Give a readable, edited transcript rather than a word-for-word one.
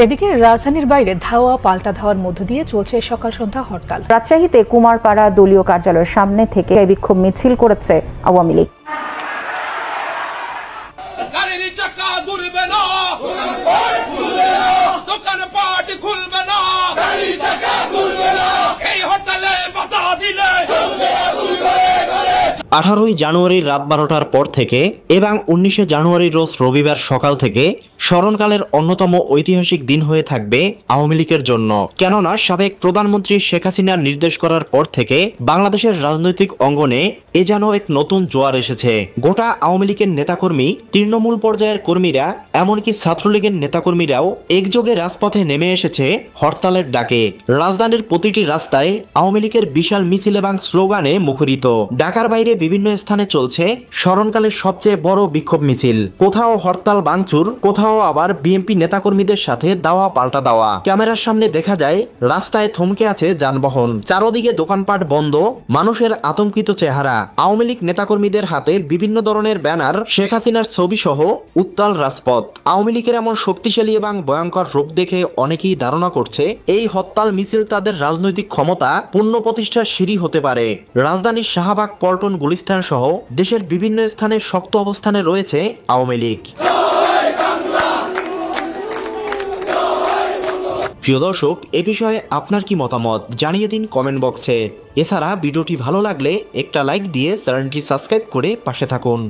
এদিকে রাজধানীর বাইরে ধাওয়া পাল্টা ধাওয়ার মধ্য দিয়ে চলছে সকাল সন্ধ্যা হরতাল। রাজশাহীতে কুমারপাড়া দলীয় কার্যালয়ের সামনে থেকে বিক্ষোভ মিছিল করেছে আওয়ামী লীগ। জানুয়ারির রাত 12টার পর থেকে এবং 19 জানুয়ারি রোজ রবিবার সকাল থেকে স্মরণকালের অন্যতম ঐতিহাসিক দিন হয়ে থাকবে আওয়ামী লীগের জন্য। কেননা সাবেক প্রধানমন্ত্রী শেখ হাসিনার নির্দেশ করার পর থেকে বাংলাদেশের রাজনৈতিক অঙ্গনে এ যেন এক নতুন জোয়ার এসেছে। গোটা আওয়ামী লীগের নেতাকর্মী, তৃণমূল পর্যায়ের কর্মীরা, এমনকি ছাত্রলীগের নেতাকর্মীরাও একযোগে রাজপথে নেমে এসেছে হরতালের ডাকে। রাজধানীর প্রতিটি রাস্তায় আওয়ামী লীগের বিশাল মিছিল এবং স্লোগানে মুখরিত। ঢাকার বাইরে বিভিন্ন স্থানে চলছে স্মরণকালের সবচেয়ে বড় বিক্ষোভ মিছিল। কোথাও হরতাল ভাঙচুর, কোথাও আবার বিএনপি নেতাকর্মীদের সাথে দাওয়া পাল্টা দেওয়া। ক্যামেরার সামনে দেখা যায় রাস্তায় থমকে আছে যানবাহন, চারদিকে দোকানপাট বন্ধ, মানুষের আতঙ্কিত চেহারা। আওয়ামী লীগ নেতাকর্মীদের হাতে বিভিন্ন ধরনের ব্যানার, শেখ হাসিনার ছবি সহ উত্তাল রাজপথ। আওয়ামী লীগের এমন শক্তিশালী এবং ভয়ঙ্কর রূপ দেখে অনেকেই ধারণা করছে এই হরতাল মিছিল তাদের রাজনৈতিক ক্ষমতা পূর্ণ প্রতিষ্ঠার সিঁড়ি হতে পারে। রাজধানীর শাহবাগ, পল্টন, গুলিস্তান সহ দেশের বিভিন্ন স্থানে শক্ত অবস্থানে রয়েছে আওয়ামী লীগ। প্রিয় দর্শক, এ বিষয়ে আপনার কি মতামত জানিয়ে দিন কমেন্ট বক্সে। এছাড়া ভিডিওটি ভালো লাগলে একটা লাইক দিয়ে চ্যানেলটি সাবস্ক্রাইব করে পাশে থাকুন।